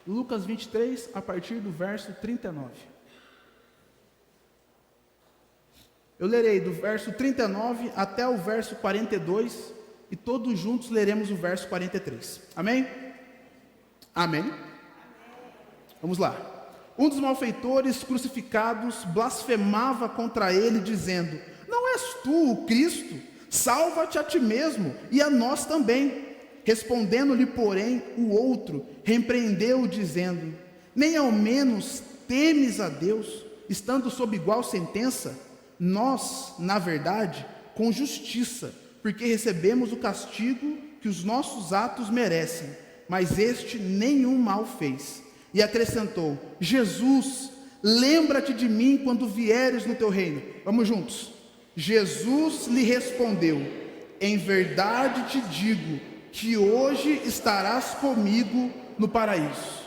Lucas 23, a partir do verso 39. Eu lerei do verso 39 até o verso 42, e todos juntos leremos o verso 43. Amém? Amém? Vamos lá. Um dos malfeitores crucificados blasfemava contra ele, dizendo: não és tu o Cristo? Salva-te a ti mesmo e a nós também. Respondendo-lhe, porém, o outro repreendeu-o, dizendo: nem ao menos temes a Deus, estando sob igual sentença? Nós, na verdade, com justiça, porque recebemos o castigo que os nossos atos merecem, mas este nenhum mal fez. E acrescentou: Jesus, lembra-te de mim quando vieres no teu reino. Vamos juntos. Jesus lhe respondeu: em verdade te digo que hoje estarás comigo no paraíso.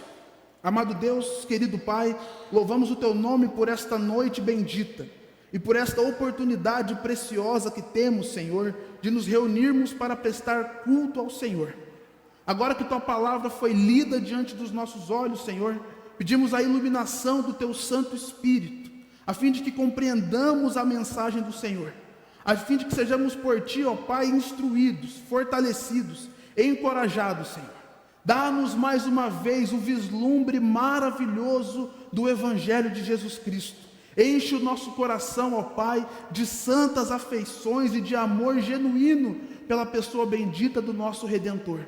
Amado Deus, querido Pai, louvamos o teu nome por esta noite bendita e por esta oportunidade preciosa que temos, Senhor, de nos reunirmos para prestar culto ao Senhor. Agora que tua palavra foi lida diante dos nossos olhos, Senhor, pedimos a iluminação do teu Santo Espírito, a fim de que compreendamos a mensagem do Senhor, a fim de que sejamos por ti, ó Pai, instruídos, fortalecidos e encorajados, Senhor. Dá-nos mais uma vez o vislumbre maravilhoso do Evangelho de Jesus Cristo. Enche o nosso coração, ó Pai, de santas afeições e de amor genuíno pela pessoa bendita do nosso Redentor.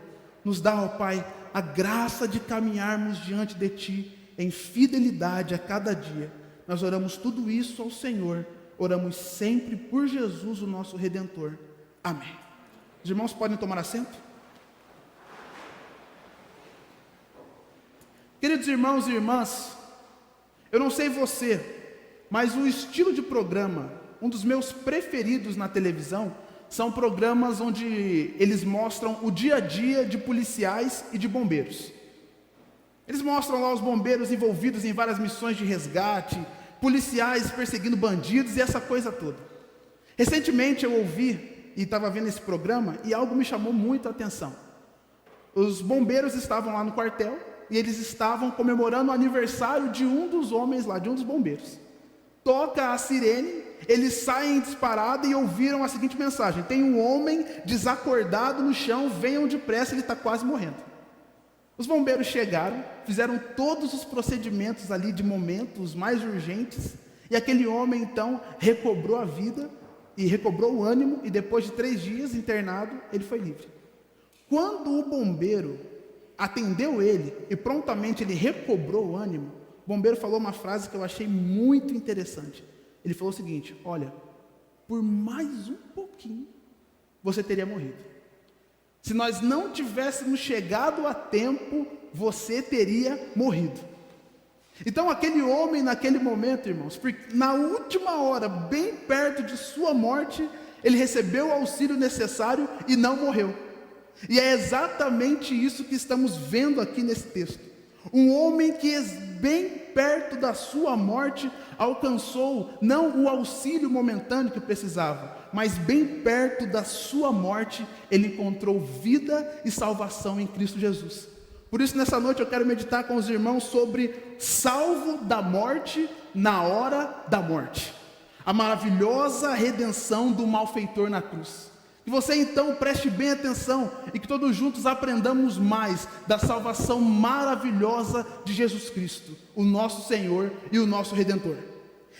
Nos dá, ó Pai, a graça de caminharmos diante de Ti em fidelidade a cada dia. Nós oramos tudo isso ao Senhor, oramos sempre por Jesus, o nosso Redentor. Amém. Os irmãos podem tomar assento? Queridos irmãos e irmãs, eu não sei você, mas o estilo de programa, um dos meus preferidos na televisão, são programas onde eles mostram o dia a dia de policiais e de bombeiros. Eles mostram lá os bombeiros envolvidos em várias missões de resgate, policiais perseguindo bandidos e essa coisa toda. Recentemente eu ouvi e estava vendo esse programa e algo me chamou muito a atenção. Os bombeiros estavam lá no quartel e eles estavam comemorando o aniversário de um dos homens lá, de um dos bombeiros. Toca a sirene, eles saem disparados e ouviram a seguinte mensagem: tem um homem desacordado no chão, venham depressa, ele está quase morrendo. Os bombeiros chegaram, fizeram todos os procedimentos ali de momentos mais urgentes, e aquele homem então recobrou a vida e recobrou o ânimo, e depois de 3 dias internado, ele foi livre. Quando o bombeiro atendeu ele e prontamente ele recobrou o ânimo, o bombeiro falou uma frase que eu achei muito interessante. Ele falou o seguinte: olha, por mais um pouquinho você teria morrido. Se nós não tivéssemos chegado a tempo, você teria morrido. Então aquele homem naquele momento, irmãos, porque na última hora, bem perto de sua morte, ele recebeu o auxílio necessário e não morreu. E é exatamente isso que estamos vendo aqui nesse texto. Um homem que bem perto da sua morte alcançou não o auxílio momentâneo que precisava, mas bem perto da sua morte ele encontrou vida e salvação em Cristo Jesus. Por isso nessa noite eu quero meditar com os irmãos sobre salvo da morte na hora da morte, a maravilhosa redenção do malfeitor na cruz. Que você então preste bem atenção e que todos juntos aprendamos mais da salvação maravilhosa de Jesus Cristo, o nosso Senhor e o nosso Redentor.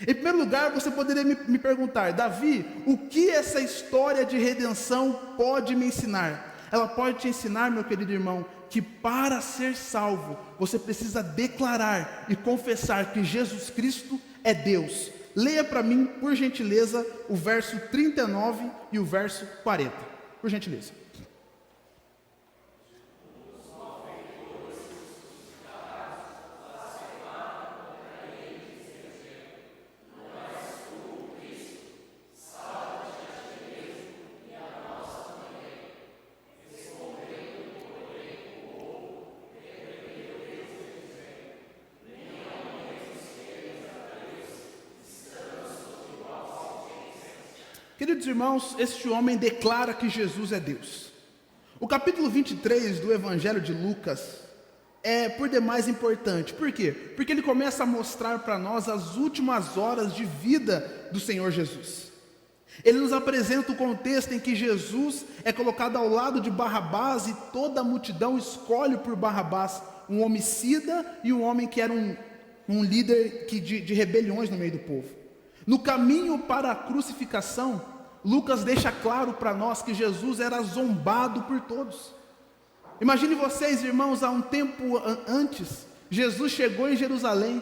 Em primeiro lugar, você poderia me perguntar: Davi, o que essa história de redenção pode me ensinar? Ela pode te ensinar, meu querido irmão, que para ser salvo, você precisa declarar e confessar que Jesus Cristo é Deus. Leia para mim, por gentileza, o verso 39 e o verso 40. Por gentileza. Queridos irmãos, este homem declara que Jesus é Deus. O capítulo 23 do Evangelho de Lucas é por demais importante. Por quê? Porque ele começa a mostrar para nós as últimas horas de vida do Senhor Jesus. Ele nos apresenta o contexto em que Jesus é colocado ao lado de Barrabás e toda a multidão escolhe por Barrabás um homicida e um homem que era um líder de rebeliões no meio do povo. No caminho para a crucificação, Lucas deixa claro para nós que Jesus era zombado por todos. Imagine vocês, irmãos, há um tempo antes, Jesus chegou em Jerusalém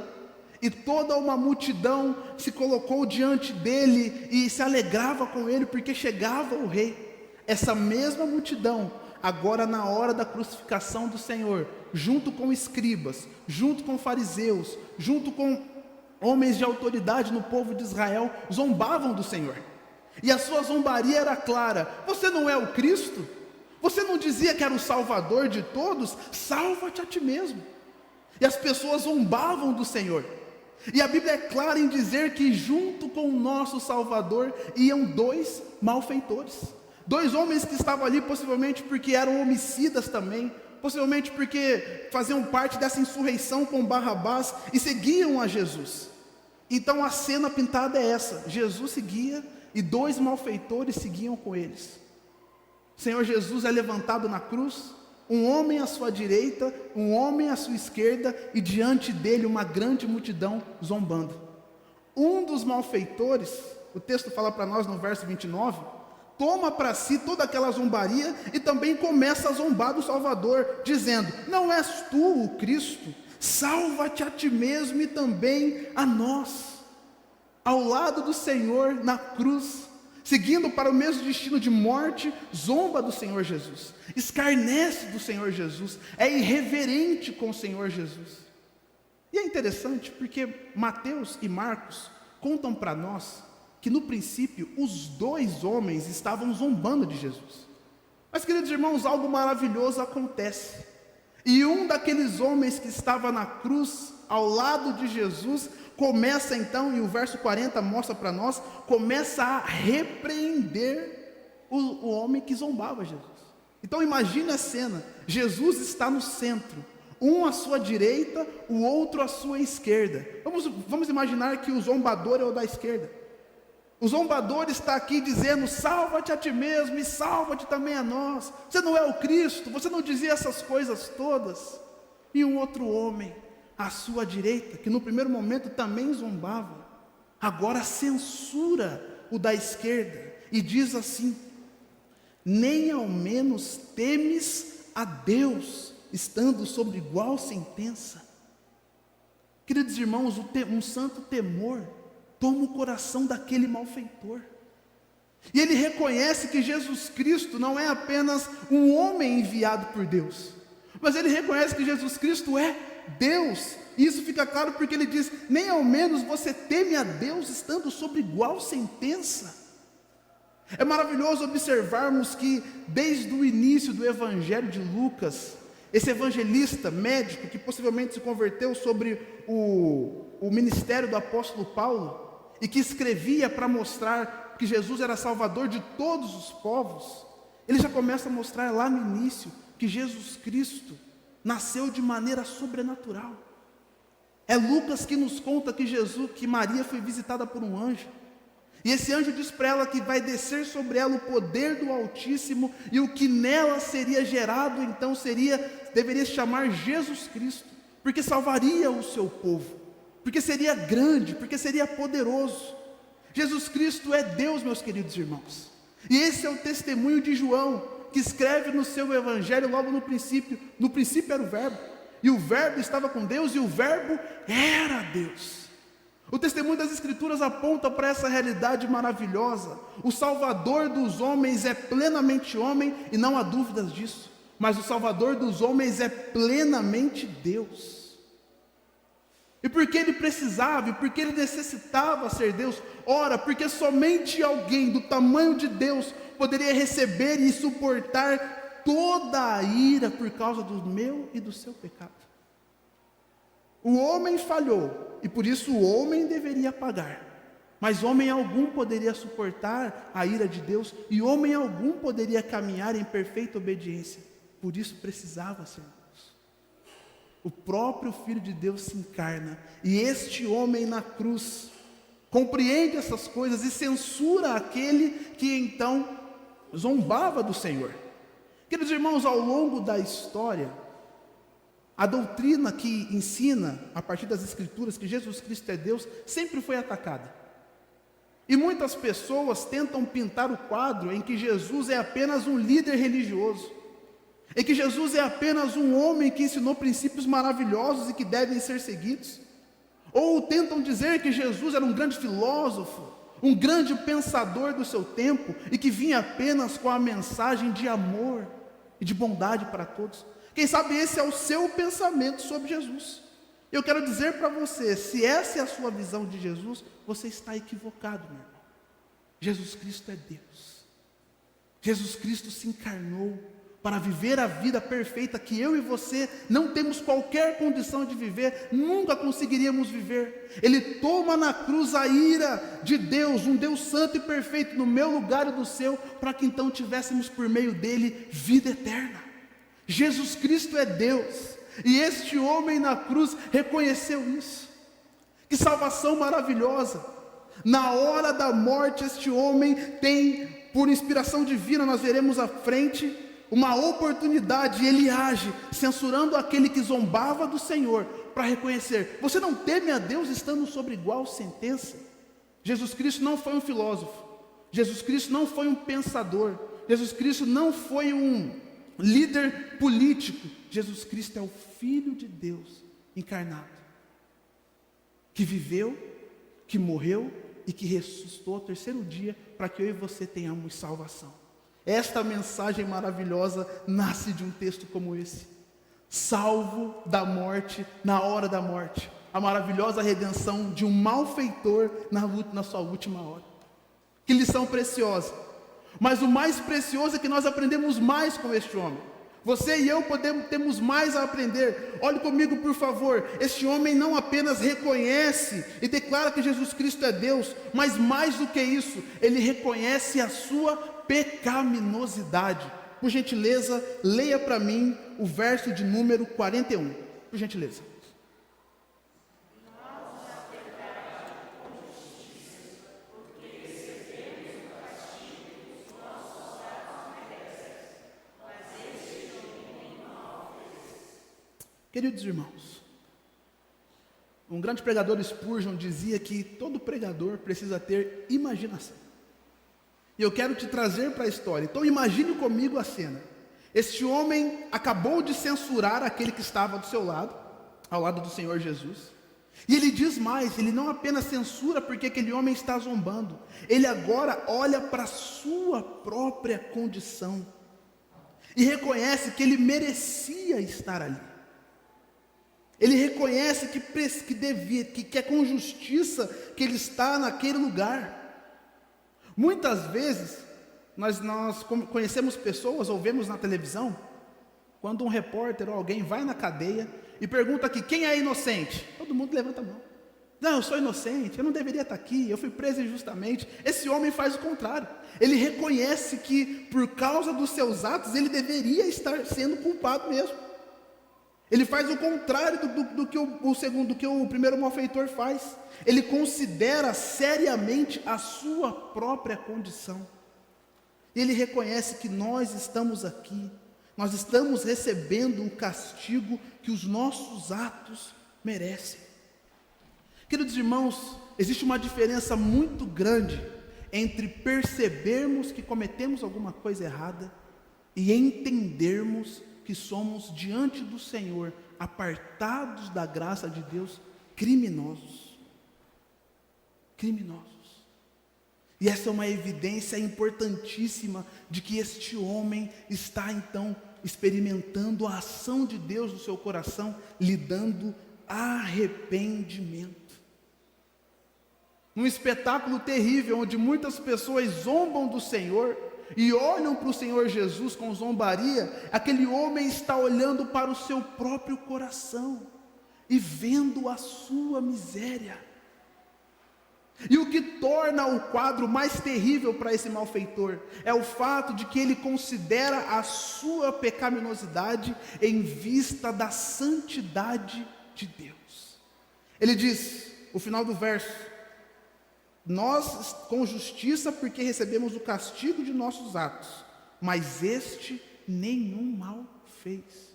e toda uma multidão se colocou diante dele e se alegrava com ele porque chegava o rei. Essa mesma multidão, agora na hora da crucificação do Senhor, junto com escribas, junto com fariseus, junto com homens de autoridade no povo de Israel, zombavam do Senhor. E a sua zombaria era clara: você não é o Cristo? Você não dizia que era o Salvador de todos? Salva-te a ti mesmo. E as pessoas zombavam do Senhor. E a Bíblia é clara em dizer que junto com o nosso Salvador iam dois malfeitores. Dois homens que estavam ali possivelmente porque eram homicidas também, possivelmente porque faziam parte dessa insurreição com Barrabás e seguiam a Jesus. Então a cena pintada é essa: Jesus seguia e dois malfeitores seguiam com eles. O Senhor Jesus é levantado na cruz, um homem à sua direita, um homem à sua esquerda, e diante dele uma grande multidão zombando. Um dos malfeitores, o texto fala para nós no verso 29, toma para si toda aquela zombaria e também começa a zombar do Salvador, dizendo: não és tu o Cristo? Salva-te a ti mesmo e também a nós. Ao lado do Senhor na cruz, seguindo para o mesmo destino de morte, zomba do Senhor Jesus, escarnece do Senhor Jesus, é irreverente com o Senhor Jesus. E é interessante porque Mateus e Marcos contam para nós que no princípio os dois homens estavam zombando de Jesus. Mas, queridos irmãos, algo maravilhoso acontece. E um daqueles homens que estava na cruz ao lado de Jesus começa então, e o verso 40 mostra para nós, começa a repreender o homem que zombava Jesus. Então imagine a cena: Jesus está no centro, um à sua direita, o outro à sua esquerda. Vamos imaginar que o zombador é o da esquerda. O zombador está aqui dizendo: salva-te a ti mesmo e salva-te também a nós. Você não é o Cristo, você não dizia essas coisas todas. E um outro homem à sua direita, que no primeiro momento também zombava, agora censura o da esquerda e diz assim: nem ao menos temes a Deus, estando sob igual sentença. Queridos irmãos, um santo temor toma o coração daquele malfeitor. E ele reconhece que Jesus Cristo não é apenas um homem enviado por Deus, mas ele reconhece que Jesus Cristo é Deus. E isso fica claro porque ele diz: nem ao menos você teme a Deus estando sob igual sentença. É maravilhoso observarmos que desde o início do Evangelho de Lucas, esse evangelista médico que possivelmente se converteu sobre o ministério do apóstolo Paulo, e que escrevia para mostrar que Jesus era salvador de todos os povos, ele já começa a mostrar lá no início que Jesus Cristo nasceu de maneira sobrenatural. É Lucas que nos conta que Maria foi visitada por um anjo, e esse anjo diz para ela que vai descer sobre ela o poder do Altíssimo, e o que nela seria gerado então deveria se chamar Jesus Cristo, porque salvaria o seu povo, porque seria grande, porque seria poderoso. Jesus Cristo é Deus, meus queridos irmãos. E esse é o testemunho de João, que escreve no seu evangelho logo no princípio era o verbo, e o verbo estava com Deus, e o verbo era Deus. O testemunho das Escrituras aponta para essa realidade maravilhosa. O Salvador dos homens é plenamente homem, e não há dúvidas disso, mas o Salvador dos homens é plenamente Deus. E porque ele precisava, e porque ele necessitava ser Deus? Ora, porque somente alguém do tamanho de Deus poderia receber e suportar toda a ira por causa do meu e do seu pecado. O homem falhou, e por isso o homem deveria pagar. Mas homem algum poderia suportar a ira de Deus, e homem algum poderia caminhar em perfeita obediência. Por isso precisava ser Deus. o próprio Filho de Deus se encarna, e este homem na cruz compreende essas coisas e censura aquele que então zombava do Senhor. Queridos irmãos, ao longo da história, a doutrina que ensina, a partir das Escrituras, que Jesus Cristo é Deus, sempre foi atacada. E muitas pessoas tentam pintar o quadro em que Jesus é apenas um líder religioso, em que Jesus é apenas um homem que ensinou princípios maravilhosos e que devem ser seguidos. Ou tentam dizer que Jesus era um grande filósofo, um grande pensador do seu tempo, e que vinha apenas com a mensagem de amor e de bondade para todos. Quem sabe esse é o seu pensamento sobre Jesus. Eu quero dizer para você, se essa é a sua visão de Jesus, você está equivocado, meu irmão. Jesus Cristo é Deus. Jesus Cristo se encarnou para viver a vida perfeita que eu e você não temos qualquer condição de viver, nunca conseguiríamos viver. Ele toma na cruz a ira de Deus, um Deus santo e perfeito, no meu lugar e no seu, para que então tivéssemos por meio dele vida eterna. Jesus Cristo é Deus, e este homem na cruz reconheceu isso. Que salvação maravilhosa! Na hora da morte, este homem tem, por inspiração divina, nós veremos à frente, uma oportunidade, e ele age, censurando aquele que zombava do Senhor, para reconhecer: você não teme a Deus estando sob igual sentença? Jesus Cristo não foi um filósofo, Jesus Cristo não foi um pensador, Jesus Cristo não foi um líder político, Jesus Cristo é o Filho de Deus encarnado, que viveu, que morreu e que ressuscitou ao terceiro dia, para que eu e você tenhamos salvação. Esta mensagem maravilhosa nasce de um texto como esse: salvo da morte na hora da morte, a maravilhosa redenção de um malfeitor na sua última hora. Que lição preciosa! Mas o mais precioso é que nós aprendemos mais com este homem. Você e eu temos mais a aprender. Olhe comigo, por favor. Este homem não apenas reconhece e declara que Jesus Cristo é Deus, mas mais do que isso, ele reconhece a sua pecaminosidade. Por gentileza, leia para mim o verso de número 41. Por gentileza. Queridos irmãos, um grande pregador, Spurgeon, dizia que todo pregador precisa ter imaginação. E eu quero te trazer para a história. Então imagine comigo a cena. Este homem acabou de censurar aquele que estava do seu lado, ao lado do Senhor Jesus. E ele diz mais, ele não apenas censura porque aquele homem está zombando, ele agora olha para a sua própria condição e reconhece que ele merecia estar ali. Ele reconhece que é com justiça que ele está naquele lugar. Muitas vezes, nós conhecemos pessoas, ou vemos na televisão, quando um repórter ou alguém vai na cadeia e pergunta aqui: quem é inocente? Todo mundo levanta a mão. Não, eu sou inocente, eu não deveria estar aqui, eu fui preso injustamente. Esse homem faz o contrário. Ele reconhece que, por causa dos seus atos, ele deveria estar sendo culpado mesmo. Ele faz o contrário do que o primeiro malfeitor faz. Ele considera seriamente a sua própria condição. Ele reconhece que nós estamos aqui, nós estamos recebendo o castigo que os nossos atos merecem. Queridos irmãos, existe uma diferença muito grande entre percebermos que cometemos alguma coisa errada e entendermos que somos diante do Senhor, apartados da graça de Deus, criminosos. Criminosos. E essa é uma evidência importantíssima de que este homem está então experimentando a ação de Deus no seu coração, lhe dando arrependimento. Um espetáculo terrível, onde muitas pessoas zombam do Senhor e olham para o Senhor Jesus com zombaria, aquele homem está olhando para o seu próprio coração e vendo a sua miséria. E o que torna o quadro mais terrível para esse malfeitor é o fato de que ele considera a sua pecaminosidade em vista da santidade de Deus. Ele diz, o final do verso: nós com justiça porque recebemos o castigo de nossos atos, mas este nenhum mal fez.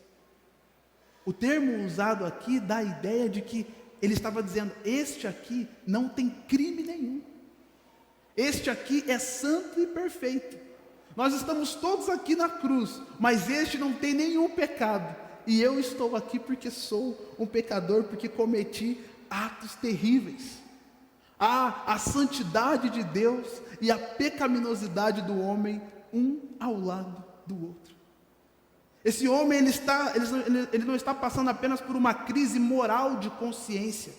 O termo usado aqui dá a ideia de que ele estava dizendo: este aqui não tem crime nenhum, este aqui é santo e perfeito. Nós estamos todos aqui na cruz, mas este não tem nenhum pecado, e eu estou aqui porque sou um pecador, porque cometi atos terríveis. Há a santidade de Deus e a pecaminosidade do homem, um ao lado do outro. Esse homem ele não está passando apenas por uma crise moral de consciência,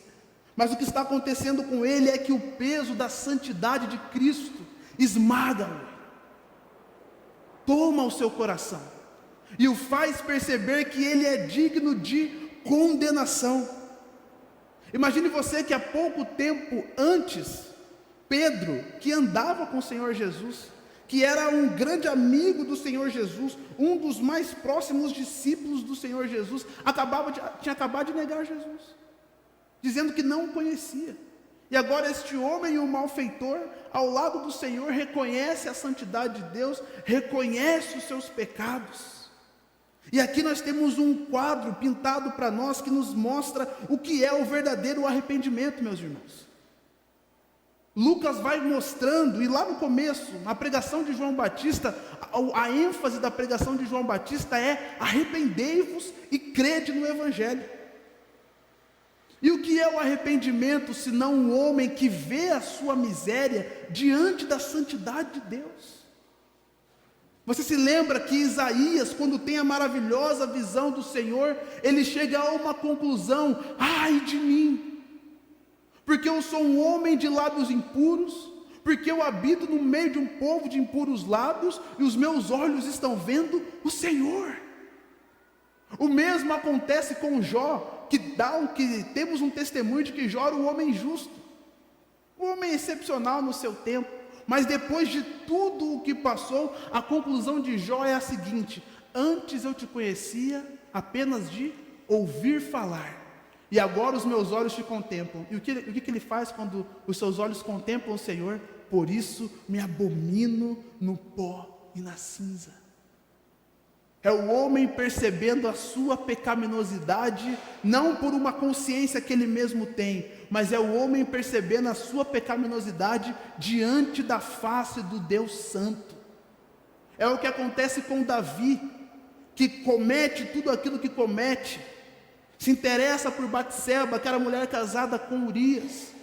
mas o que está acontecendo com ele é que o peso da santidade de Cristo esmaga-o, toma o seu coração e o faz perceber que ele é digno de condenação. Imagine você que há pouco tempo antes, Pedro, que andava com o Senhor Jesus, que era um grande amigo do Senhor Jesus, um dos mais próximos discípulos do Senhor Jesus, tinha acabado de negar Jesus, dizendo que não o conhecia. E agora este homem, o malfeitor, ao lado do Senhor, reconhece a santidade de Deus, reconhece os seus pecados. E aqui nós temos um quadro pintado para nós que nos mostra o que é o verdadeiro arrependimento, meus irmãos. Lucas vai mostrando, e lá no começo, na pregação de João Batista, a ênfase da pregação de João Batista é: arrependei-vos e crede no Evangelho. E o que é o arrependimento, senão um homem que vê a sua miséria diante da santidade de Deus? Você se lembra que Isaías, quando tem a maravilhosa visão do Senhor, ele chega a uma conclusão: ai de mim, porque eu sou um homem de lábios impuros, porque eu habito no meio de um povo de impuros lábios, e os meus olhos estão vendo o Senhor. O mesmo acontece com Jó, que temos um testemunho de que Jó era um homem justo, um homem excepcional no seu tempo, mas depois de tudo o que passou, a conclusão de Jó é a seguinte: antes eu te conhecia apenas de ouvir falar, e agora os meus olhos te contemplam. E o que ele faz quando os seus olhos contemplam o Senhor? Por isso me abomino no pó e na cinza. É o homem percebendo a sua pecaminosidade, não por uma consciência que ele mesmo tem, mas é o homem percebendo a sua pecaminosidade diante da face do Deus Santo. É o que acontece com Davi, que comete tudo aquilo que comete, se interessa por Batseba, aquela mulher casada com Urias,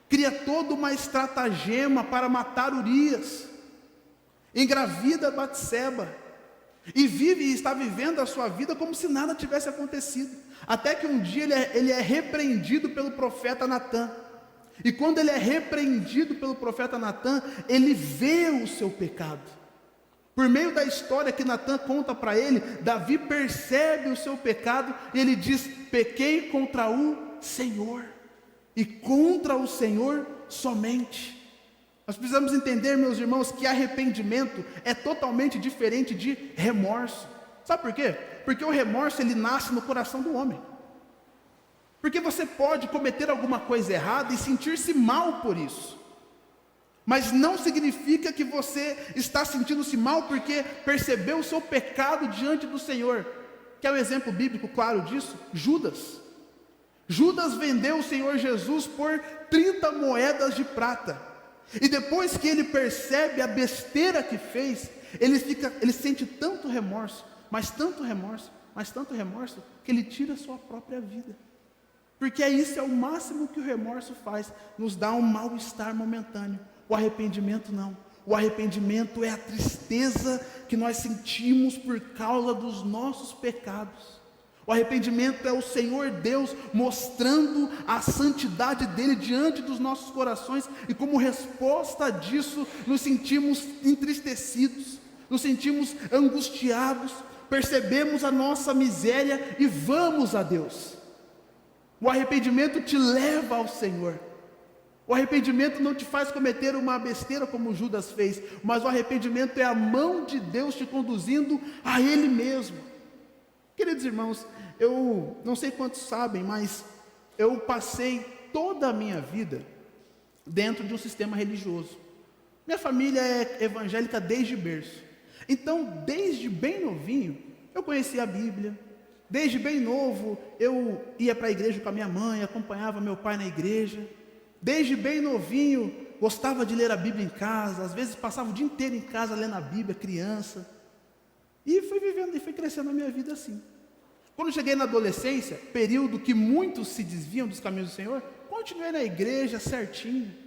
cria toda uma estratagema para matar Urias, engravida Batseba, e está vivendo a sua vida como se nada tivesse acontecido, até que um dia ele é repreendido pelo profeta Natã, e quando ele é repreendido pelo profeta Natã, ele vê o seu pecado. Por meio da história que Natã conta para ele, Davi percebe o seu pecado, e ele diz: pequei contra o Senhor, e contra o Senhor somente. Nós precisamos entender, meus irmãos, que arrependimento é totalmente diferente de remorso. Sabe por quê? Porque o remorso, ele nasce no coração do homem. Porque você pode cometer alguma coisa errada e sentir-se mal por isso, mas não significa que você está sentindo-se mal porque percebeu o seu pecado diante do Senhor. Quer um exemplo bíblico claro disso? Judas vendeu o Senhor Jesus por 30 moedas de prata. E depois que ele percebe a besteira que fez, ele sente tanto remorso, mas tanto remorso, que ele tira a sua própria vida. Porque isso é o máximo que o remorso faz, nos dá um mal-estar momentâneo. O arrependimento não. O arrependimento é a tristeza que nós sentimos por causa dos nossos pecados. O arrependimento é o Senhor Deus mostrando a santidade dele diante dos nossos corações, e como resposta disso, nos sentimos entristecidos, nos sentimos angustiados, percebemos a nossa miséria e vamos a Deus. O arrependimento te leva ao Senhor. O arrependimento não te faz cometer uma besteira como Judas fez, mas o arrependimento é a mão de Deus te conduzindo a Ele mesmo. Queridos irmãos, eu não sei quantos sabem, mas eu passei toda a minha vida dentro de um sistema religioso. Minha família é evangélica desde berço. Então, desde bem novinho, eu conhecia a Bíblia. Desde bem novo, eu ia para a igreja com a minha mãe, acompanhava meu pai na igreja. Desde bem novinho, gostava de ler a Bíblia em casa. Às vezes passava o dia inteiro em casa lendo a Bíblia, criança. E fui vivendo e fui crescendo a minha vida assim. Quando cheguei na adolescência, período que muitos se desviam dos caminhos do Senhor, continuei na igreja certinho.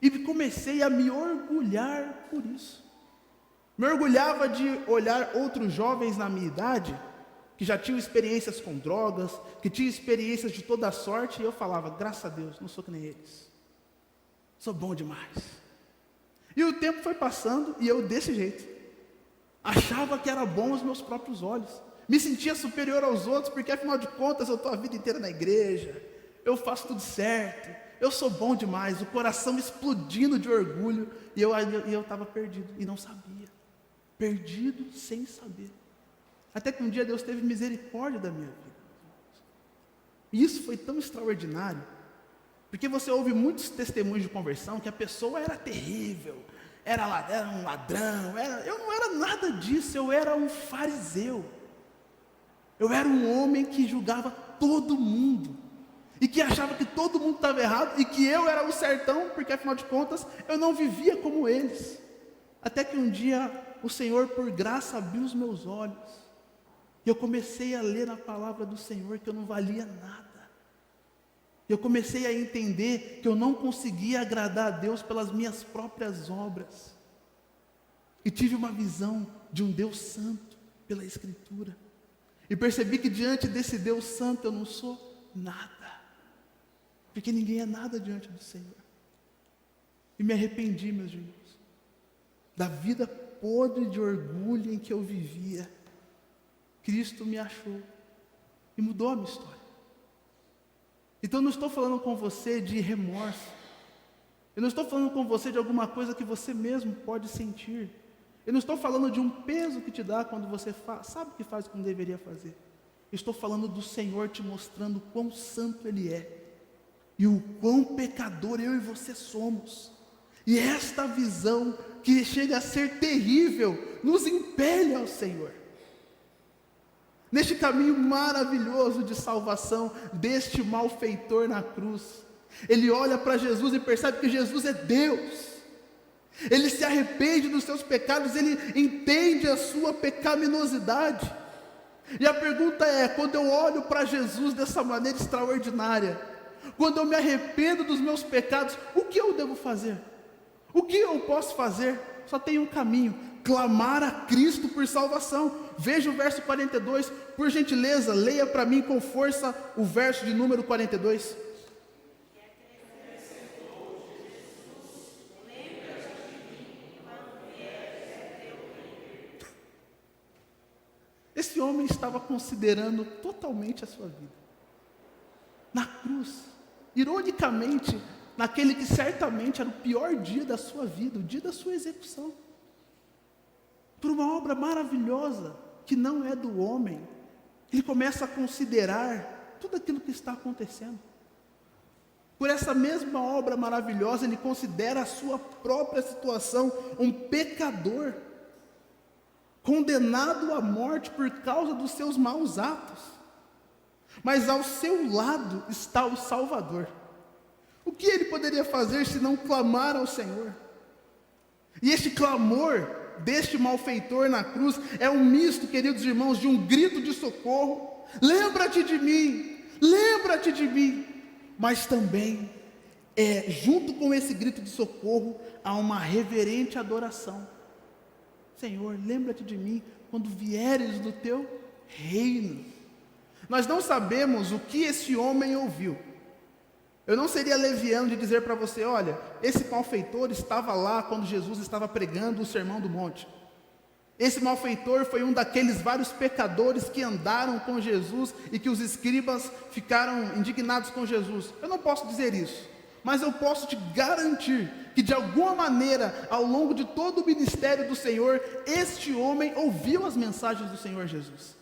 E comecei a me orgulhar por isso. Me orgulhava de olhar outros jovens na minha idade, que já tinham experiências com drogas, que tinham experiências de toda sorte, e eu falava, graças a Deus, não sou que nem eles. Sou bom demais. E o tempo foi passando, e eu desse jeito. Achava que era bom aos meus próprios olhos. Me sentia superior aos outros, porque afinal de contas eu estou a vida inteira na igreja, eu faço tudo certo, eu sou bom demais, o coração explodindo de orgulho, e eu estava perdido, e não sabia. Perdido sem saber. Até que um dia Deus teve misericórdia da minha vida. E isso foi tão extraordinário, porque você ouve muitos testemunhos de conversão, que a pessoa era terrível, era um ladrão, eu não era nada disso, eu era um fariseu. Eu era um homem que julgava todo mundo, e que achava que todo mundo estava errado, e que eu era o certão, porque afinal de contas, eu não vivia como eles. Até que um dia, o Senhor, por graça, abriu os meus olhos, e eu comecei a ler na palavra do Senhor, que eu não valia nada. Eu comecei a entender que eu não conseguia agradar a Deus pelas minhas próprias obras. E tive uma visão de um Deus santo, pela Escritura. E percebi que diante desse Deus santo eu não sou nada. Porque ninguém é nada diante do Senhor. E me arrependi, meus irmãos, da vida podre de orgulho em que eu vivia. Cristo me achou e mudou a minha história. Então eu não estou falando com você de remorso. Eu não estou falando com você de alguma coisa que você mesmo pode sentir. Eu não estou falando de um peso que te dá quando você sabe que faz o que não deveria fazer. Eu estou falando do Senhor te mostrando o quão santo Ele é. E o quão pecador eu e você somos. E esta visão, que chega a ser terrível, nos impele ao Senhor. Neste caminho maravilhoso de salvação, deste malfeitor na cruz, ele olha para Jesus e percebe que Jesus é Deus. Ele se arrepende dos seus pecados, ele entende a sua pecaminosidade. E a pergunta é, quando eu olho para Jesus dessa maneira extraordinária, quando eu me arrependo dos meus pecados, o que eu devo fazer? O que eu posso fazer? Só tem um caminho: clamar a Cristo por salvação. Veja o verso 42, por gentileza, leia para mim com força o verso de número 42. Esse homem estava considerando totalmente a sua vida. Na cruz, ironicamente, naquele que certamente era o pior dia da sua vida, o dia da sua execução. Por uma obra maravilhosa, que não é do homem, ele começa a considerar tudo aquilo que está acontecendo. Por essa mesma obra maravilhosa, ele considera a sua própria situação um pecador, condenado à morte por causa dos seus maus atos. Mas ao seu lado está o Salvador. O que ele poderia fazer se não clamar ao Senhor? E este clamor deste malfeitor na cruz é um misto, queridos irmãos, de um grito de socorro: lembra-te de mim, mas também junto com esse grito de socorro, há uma reverente adoração. Senhor, lembra-te de mim quando vieres do teu reino. Nós não sabemos o que esse homem ouviu. Eu não seria leviano de dizer para você, olha, esse malfeitor estava lá quando Jesus estava pregando o Sermão do Monte. Esse malfeitor foi um daqueles vários pecadores que andaram com Jesus e que os escribas ficaram indignados com Jesus. Eu não posso dizer isso, mas eu posso te garantir que de alguma maneira, ao longo de todo o ministério do Senhor, este homem ouviu as mensagens do Senhor Jesus.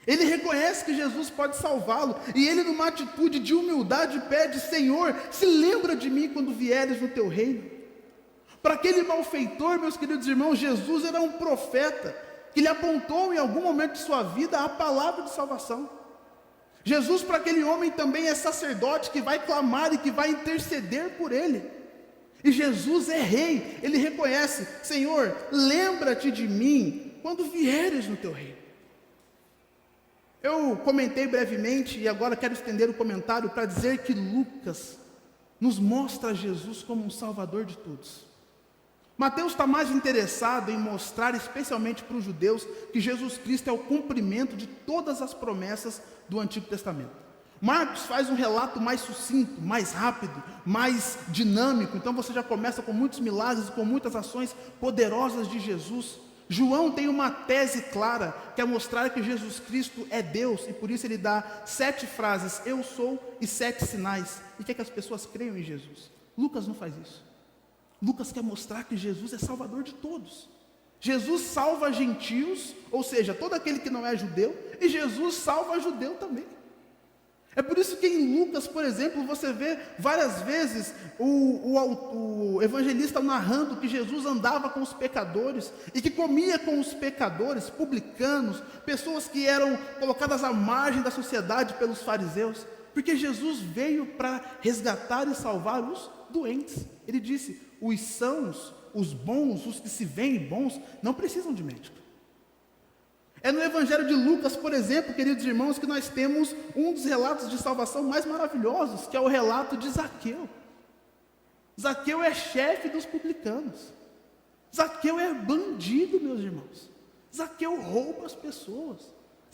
Ele reconhece que Jesus pode salvá-lo, e ele, numa atitude de humildade, pede: Senhor, se lembra de mim quando vieres no teu reino. Para aquele malfeitor, meus queridos irmãos, Jesus era um profeta, que lhe apontou em algum momento de sua vida a palavra de salvação. Jesus, para aquele homem, também é sacerdote, que vai clamar e que vai interceder por ele. E Jesus é rei, ele reconhece: Senhor, lembra-te de mim quando vieres no teu reino. Eu comentei brevemente, e agora quero estender o comentário para dizer que Lucas nos mostra Jesus como um salvador de todos. Mateus está mais interessado em mostrar, especialmente para os judeus, que Jesus Cristo é o cumprimento de todas as promessas do Antigo Testamento. Marcos faz um relato mais sucinto, mais rápido, mais dinâmico. Então você já começa com muitos milagres e com muitas ações poderosas de Jesus. João tem uma tese clara, que é mostrar que Jesus Cristo é Deus, e por isso ele dá 7 frases: eu sou, e 7 sinais, e quer que as pessoas creiam em Jesus. Lucas não faz isso. Lucas quer mostrar que Jesus é salvador de todos. Jesus salva gentios, ou seja, todo aquele que não é judeu, e Jesus salva judeu também. É por isso que em Lucas, por exemplo, você vê várias vezes o evangelista narrando que Jesus andava com os pecadores, e que comia com os pecadores, publicanos, pessoas que eram colocadas à margem da sociedade pelos fariseus, porque Jesus veio para resgatar e salvar os doentes. Ele disse: os sãos, os bons, os que se veem bons, não precisam de médico. É no Evangelho de Lucas, por exemplo, queridos irmãos, que nós temos um dos relatos de salvação mais maravilhosos, que é o relato de Zaqueu. Zaqueu é chefe dos publicanos. Zaqueu é bandido, meus irmãos. Zaqueu rouba as pessoas.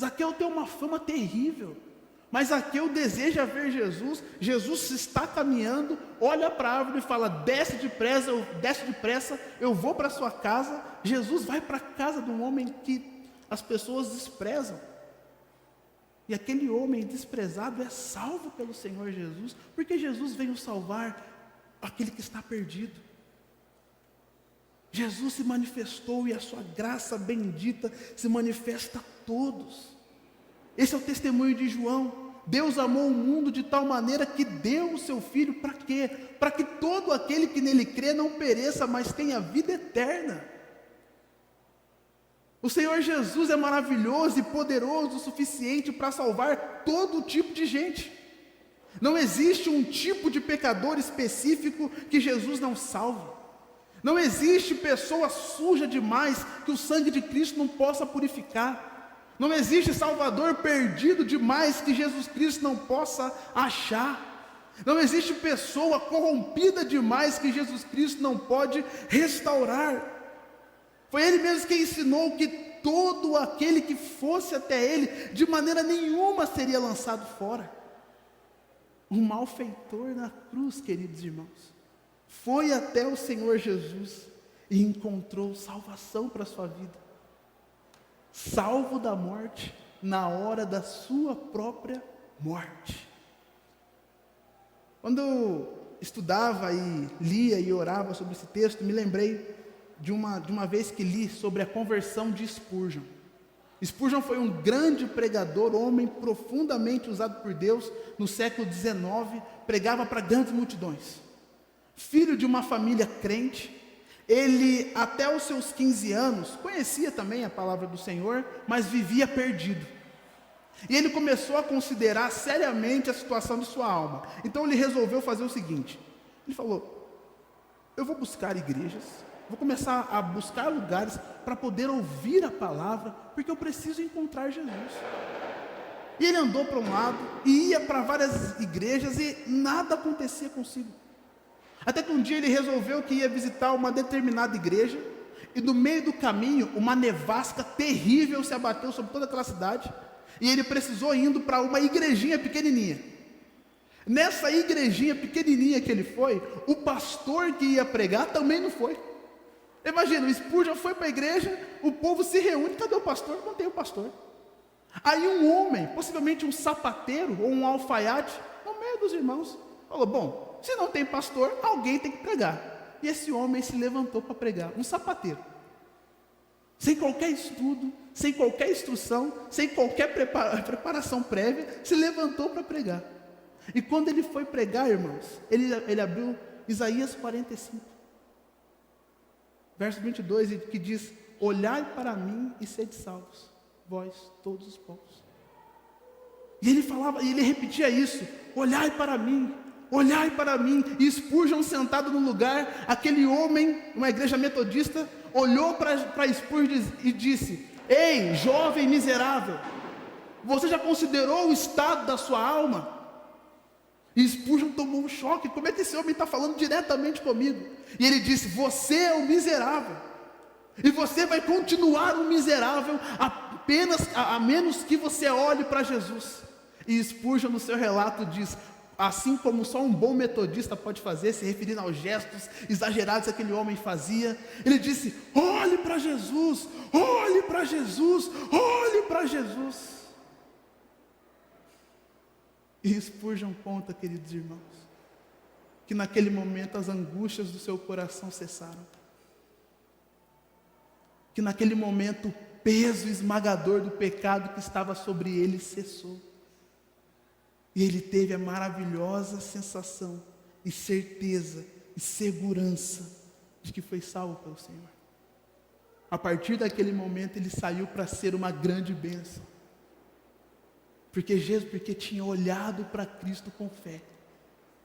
Zaqueu tem uma fama terrível. Mas Zaqueu deseja ver Jesus. Jesus está caminhando, olha para a árvore e fala: desce depressa, eu vou para a sua casa. Jesus vai para a casa de um homem que as pessoas desprezam, e aquele homem desprezado é salvo pelo Senhor Jesus, porque Jesus veio salvar aquele que está perdido. Jesus se manifestou, e a sua graça bendita se manifesta a todos. Esse é o testemunho de João. Deus amou o mundo de tal maneira que deu o seu Filho, para quê? Para que todo aquele que nele crê não pereça, mas tenha vida eterna. O Senhor Jesus é maravilhoso e poderoso o suficiente para salvar todo tipo de gente. Não existe um tipo de pecador específico que Jesus não salve. Não existe pessoa suja demais que o sangue de Cristo não possa purificar. Não existe salvador perdido demais que Jesus Cristo não possa achar. Não existe pessoa corrompida demais que Jesus Cristo não pode restaurar. Foi Ele mesmo que ensinou que todo aquele que fosse até Ele, de maneira nenhuma seria lançado fora. Um malfeitor na cruz, queridos irmãos, foi até o Senhor Jesus e encontrou salvação para a sua vida. Salvo da morte, na hora da sua própria morte. Quando eu estudava e lia e orava sobre esse texto, me lembrei de uma vez que li sobre a conversão de Spurgeon. Spurgeon foi um grande pregador, homem profundamente usado por Deus no século XIX, pregava para grandes multidões. Filho de uma família crente, ele até os seus 15 anos conhecia também a palavra do Senhor, mas vivia perdido. E ele começou a considerar seriamente a situação de sua alma. Então ele resolveu fazer o seguinte: ele falou: eu vou buscar igrejas, vou começar a buscar lugares para poder ouvir a palavra, porque eu preciso encontrar Jesus. E ele andou para um lado e ia para várias igrejas e nada acontecia consigo. Até que um dia ele resolveu que ia visitar uma determinada igreja, e no meio do caminho uma nevasca terrível se abateu sobre toda aquela cidade, e ele precisou indo para uma igrejinha pequenininha. Nessa igrejinha pequenininha que ele foi, o pastor que ia pregar também não foi. Imagina, o Spurgeon foi para a igreja, o povo se reúne: cadê o pastor? Não tem o pastor. Aí um homem, possivelmente um sapateiro ou um alfaiate, no meio dos irmãos, falou: bom, se não tem pastor, alguém tem que pregar. E esse homem se levantou para pregar, um sapateiro. Sem qualquer estudo, sem qualquer instrução, sem qualquer preparação prévia, se levantou para pregar. E quando ele foi pregar, irmãos, ele abriu Isaías 45, verso 22, que diz: olhai para mim e sede salvos, vós todos os povos. E ele falava, e ele repetia isso: olhai para mim, olhai para mim. E Spurgeon, sentado no lugar, aquele homem, uma igreja metodista, olhou para Spurgeon e disse: ei, jovem miserável, você já considerou o estado da sua alma? E Spurgeon tomou um choque: como é que esse homem está falando diretamente comigo? E ele disse: você é um miserável, e você vai continuar um miserável a menos que você olhe para Jesus. E Spurgeon, no seu relato, diz: assim como só um bom metodista pode fazer, se referindo aos gestos exagerados que aquele homem fazia, ele disse: olhe para Jesus, olhe para Jesus, olhe para Jesus. E Spurgeon conta, queridos irmãos, que naquele momento as angústias do seu coração cessaram, que naquele momento o peso esmagador do pecado que estava sobre ele cessou, e ele teve a maravilhosa sensação e certeza e segurança de que foi salvo pelo Senhor. A partir daquele momento ele saiu para ser uma grande bênção, porque tinha olhado para Cristo com fé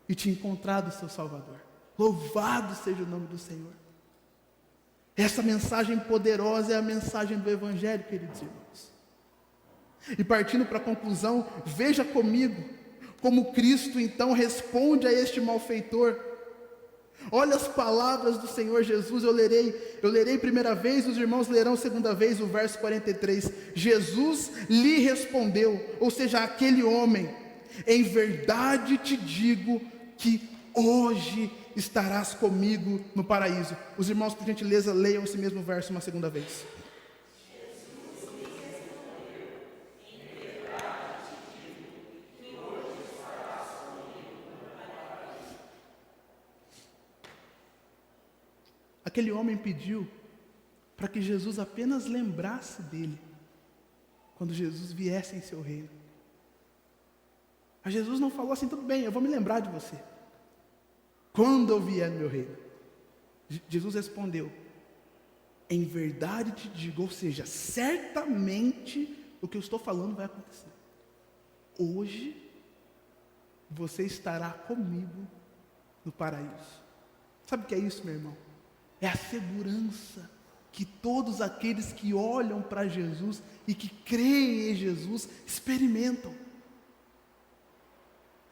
e tinha encontrado o seu Salvador. Louvado seja o nome do Senhor. Essa mensagem poderosa é a mensagem do Evangelho, queridos irmãos. E partindo para a conclusão, veja comigo como Cristo então responde a este malfeitor. Olha as palavras do Senhor Jesus. Eu lerei primeira vez, os irmãos lerão segunda vez o verso 43. Jesus lhe respondeu, ou seja, aquele homem: em verdade te digo que hoje estarás comigo no paraíso. Os irmãos, por gentileza, leiam esse mesmo verso uma segunda vez. Aquele homem pediu para que Jesus apenas lembrasse dele quando Jesus viesse em seu reino. Mas Jesus não falou assim: tudo bem, eu vou me lembrar de você quando eu vier no meu reino. Jesus respondeu: em verdade te digo, ou seja, certamente o que eu estou falando vai acontecer. Hoje você estará comigo no paraíso. Sabe o que é isso, meu irmão? É a segurança que todos aqueles que olham para Jesus e que creem em Jesus experimentam.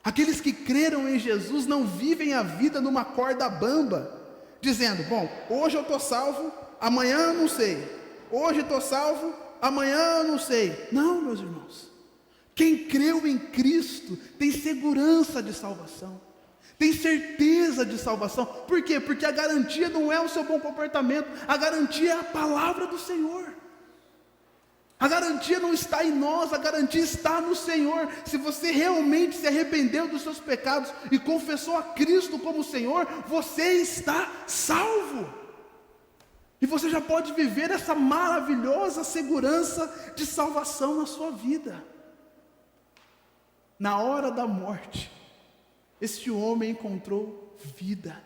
Aqueles que creram em Jesus não vivem a vida numa corda bamba, dizendo: bom, hoje eu estou salvo, amanhã eu não sei. Hoje eu estou salvo, amanhã eu não sei. Não, meus irmãos. Quem creu em Cristo tem segurança de salvação, tem certeza de salvação. Por quê? Porque a garantia não é o seu bom comportamento, a garantia é a palavra do Senhor. A garantia não está em nós, a garantia está no Senhor. Se você realmente se arrependeu dos seus pecados e confessou a Cristo como Senhor, você está salvo. E você já pode viver essa maravilhosa segurança de salvação na sua vida. Na hora da morte, este homem encontrou vida.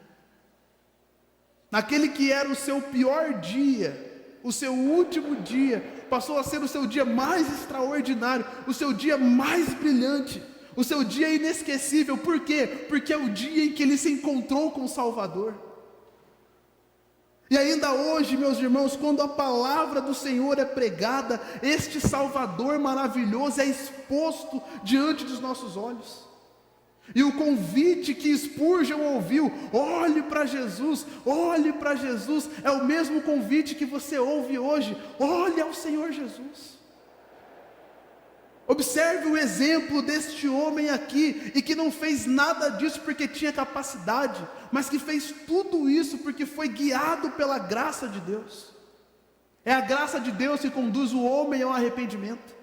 Naquele que era o seu pior dia, o seu último dia, passou a ser o seu dia mais extraordinário, o seu dia mais brilhante, o seu dia inesquecível. Por quê? Porque é o dia em que ele se encontrou com o Salvador. E ainda hoje, meus irmãos, quando a palavra do Senhor é pregada, este Salvador maravilhoso é exposto diante dos nossos olhos. E o convite que Spurgeon ouviu, olhe para Jesus, é o mesmo convite que você ouve hoje: olhe ao Senhor Jesus. Observe o exemplo deste homem aqui, e que não fez nada disso porque tinha capacidade, mas que fez tudo isso porque foi guiado pela graça de Deus. É a graça de Deus que conduz o homem ao arrependimento,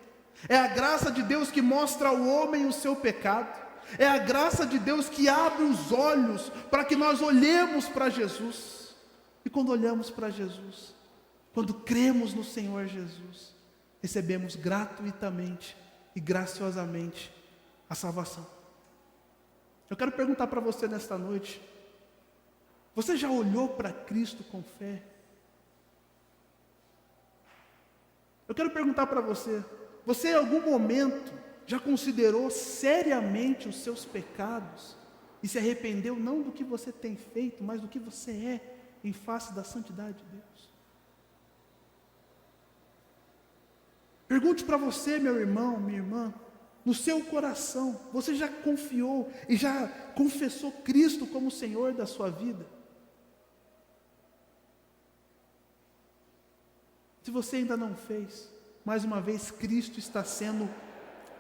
é a graça de Deus que mostra ao homem o seu pecado, É a graça de Deus que abre os olhos para que nós olhemos para Jesus. E quando olhamos para Jesus, quando cremos no Senhor Jesus, recebemos gratuitamente e graciosamente a salvação. Eu quero perguntar para você nesta noite: você já olhou para Cristo com fé? Eu quero perguntar para você: você em algum momento já considerou seriamente os seus pecados e se arrependeu não do que você tem feito, mas do que você é em face da santidade de Deus? Pergunte para você, meu irmão, minha irmã, no seu coração, você já confiou e já confessou Cristo como Senhor da sua vida? Se você ainda não fez, mais uma vez Cristo está sendo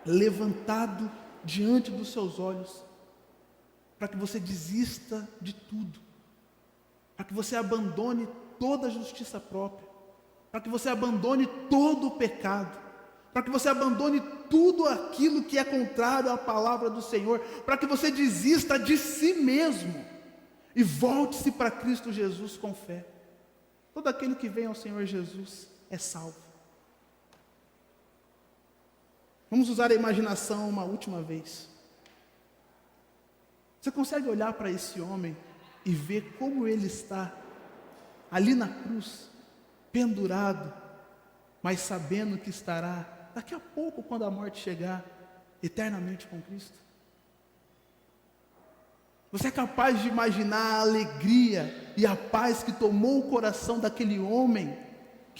levantado diante dos seus olhos, para que você desista de tudo, para que você abandone toda a justiça própria, para que você abandone todo o pecado, para que você abandone tudo aquilo que é contrário à palavra do Senhor, para que você desista de si mesmo e volte-se para Cristo Jesus com fé. Todo aquele que vem ao Senhor Jesus é salvo. Vamos usar a imaginação uma última vez. Você consegue olhar para esse homem e ver como ele está ali na cruz, pendurado, mas sabendo que estará daqui a pouco, quando a morte chegar, eternamente com Cristo? Você é capaz de imaginar a alegria e a paz que tomou o coração daquele homem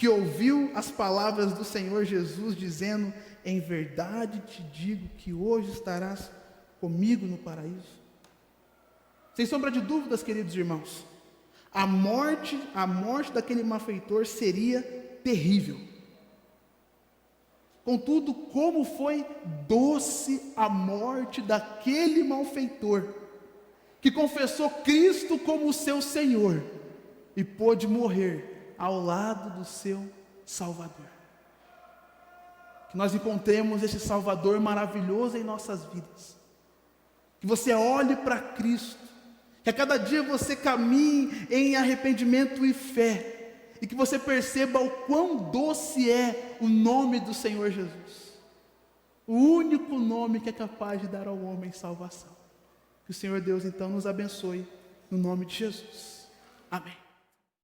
que ouviu as palavras do Senhor Jesus dizendo: em verdade te digo que hoje estarás comigo no paraíso? Sem sombra de dúvidas, queridos irmãos, a morte daquele malfeitor seria terrível. Contudo, como foi doce a morte daquele malfeitor, que confessou Cristo como seu Senhor, e pôde morrer ao lado do seu Salvador. Que nós encontremos esse Salvador maravilhoso em nossas vidas, que você olhe para Cristo, que a cada dia você caminhe em arrependimento e fé, e que você perceba o quão doce é o nome do Senhor Jesus, o único nome que é capaz de dar ao homem salvação. Que o Senhor Deus então nos abençoe, no nome de Jesus. Amém.